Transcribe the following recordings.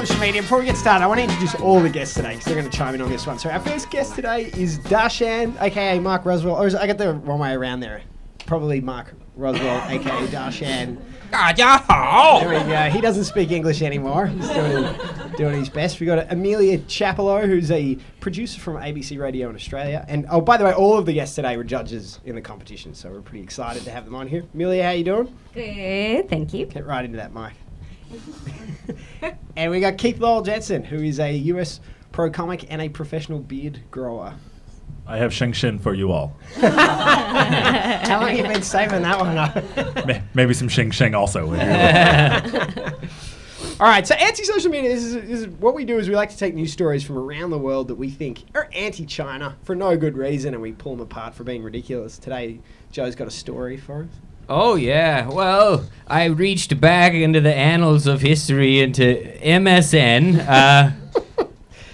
social media. Before we get started, I want to introduce all the guests today because they're going to chime in on this one. So our first guest today is Dashan, aka Mark Roswell. Or I got the wrong way around there. Probably Mark Roswell, aka Dashan. There we go. He doesn't speak English anymore. He's doing his best. We got Amelia Chappelow, who's a producer from ABC Radio in Australia. And oh, by the way, all of the guests today were judges in the competition, so we're pretty excited to have them on here. Amelia, how you doing? Good, thank you. Get right into that mic. And we got Keith Lowell Jensen, who is a US pro comic and a professional beard grower. I have Sheng Shin for you all. How long have you been saving that one up? Maybe some Sheng Sheng also. All right, so anti-social media, this is what we do is we like to take news stories from around the world that we think are anti-China for no good reason, and we pull them apart for being ridiculous. Today, Joe's got a story for us. Oh, yeah. Well, I reached back into the annals of history into MSN,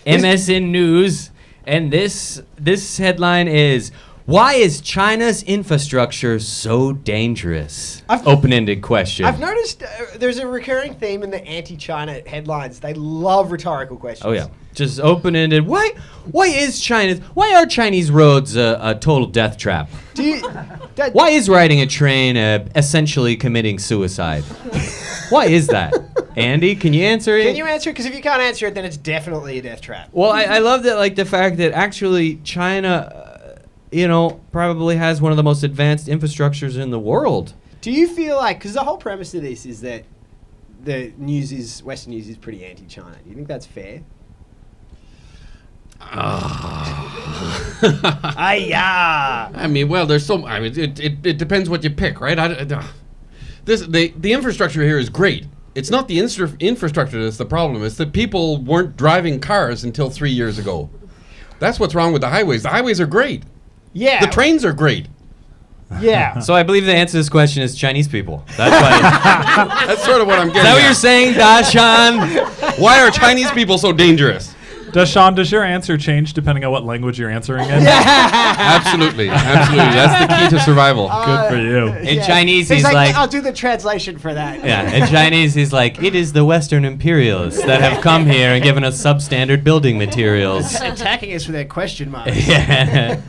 MSN News, and this headline is, "Why is China's infrastructure so dangerous?" Open-ended question. I've noticed there's a recurring theme in the anti-China headlines. They love rhetorical questions. Oh, yeah. Just open-ended. Why are Chinese roads a total death trap? Why is riding a train essentially committing suicide? Why is that? Andy, can you answer it? Can you answer it? Because if you can't answer it, then it's definitely a death trap. Well, I love that, like, the fact that actually China, probably has one of the most advanced infrastructures in the world. Do you feel like, because the whole premise of this is that Western news is pretty anti-China. Do you think that's fair? I mean, well, there's so. I mean, it depends what you pick, right? The infrastructure here is great. It's not the infrastructure that's the problem. It's that people weren't driving cars until 3 years ago. That's what's wrong with the highways. The highways are great. Yeah. The trains are great. Yeah. So I believe the answer to this question is Chinese people. That's why. That's sort of what I'm getting. Is that what at. you're saying, Dashan? Why are Chinese people so dangerous? Dashan, does your answer change depending on what language you're answering in? Absolutely. That's the key to survival. Good for you. In Chinese, he's like, I'll do the translation for that. yeah. In Chinese, he's like, it is the Western imperialists that have come here and given us substandard building materials. Attacking us with their question marks. Yeah.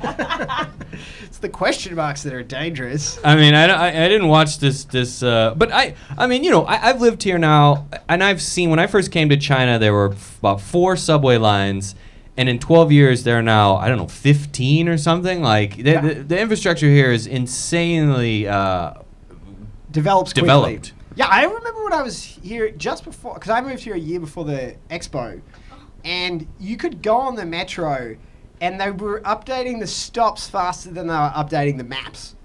It's the question marks that are dangerous. I mean, I didn't watch this, but I mean, I've lived here now, and I've seen, when I first came to China, there were about 4 subway lines, and in 12 years, there are now, 15 or something. Like, the infrastructure here is insanely Developed quickly. developed. Yeah, I remember when I was here just before, because I moved here a year before the expo, and you could go on the metro, and they were updating the stops faster than they were updating the maps.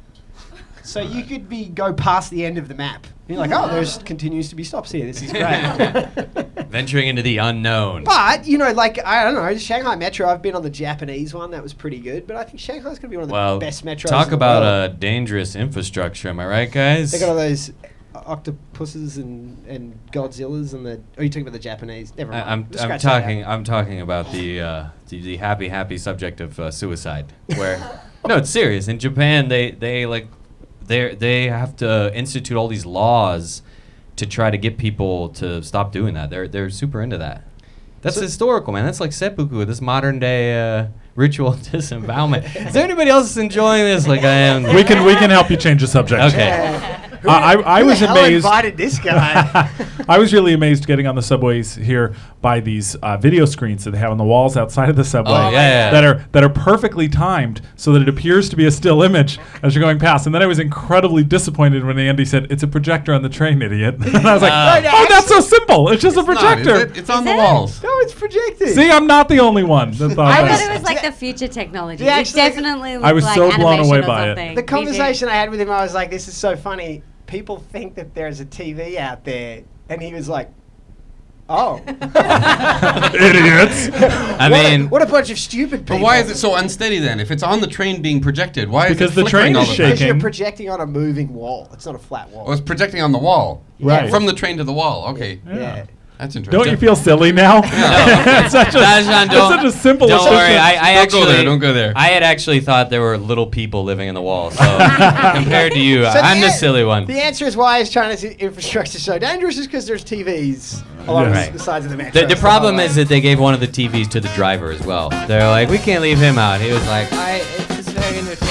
So you could go past the end of the map. And you're like, oh, there's continues to be stops here. This is great. Venturing into the unknown. But, I don't know, Shanghai Metro, I've been on the Japanese one. That was pretty good. But I think Shanghai's going to be one of the best metros Talk in the about world. a dangerous infrastructure. Am I right, guys? They got all those octopuses and Godzillas and the... Oh, you're talking about the Japanese. Never mind. I'm talking about the happy subject of suicide. Where no, it's serious. In Japan, they have to institute all these laws to try to get people to stop doing that. They're super into that. That's historical, man. That's like seppuku, this modern day ritual disembowelment. Is there anybody else enjoying this like I am? We can help you change the subject. Okay. I was amazed. Invited this guy? I was really amazed getting on the subways here by these video screens that they have on the walls outside of the subway. Oh, yeah. That are perfectly timed so that it appears to be a still image as you're going past. And then I was incredibly disappointed when Andy said, "It's a projector on the train, idiot." And I was like, "Oh, that's so simple. It's just a projector." It's on the walls. No, it's projected. See, I'm not the only one that thought I that. thought it was like the future technology. Yeah, It actually, definitely looked I was like so blown animation away or by it. something. The Me too. conversation I had with him, I was like, this is so funny. People think that there's a TV out there. And he was like, oh. Idiots. What a bunch of stupid people. But why is it so unsteady then? If it's on the train being projected, why is Because it the flickering train all is the shaking. Because you're projecting on a moving wall. It's not a flat wall. Oh, it's projecting on the wall. Right. From the train to the wall. Okay. Yeah. That's interesting. Don't you feel silly now? It's such a, Dashan, it's such a simple Don't assumption. worry. I Don't actually go there. Don't go there. I had actually thought there were little people living in the wall. So compared to you, So I'm the silly one. The answer is why is China's infrastructure so dangerous is because there's TVs along Yeah. Right. the sides of the metro. The problem is that they gave one of the TVs to the driver as well. They're like, we can't leave him out. He was like, it's very entertaining.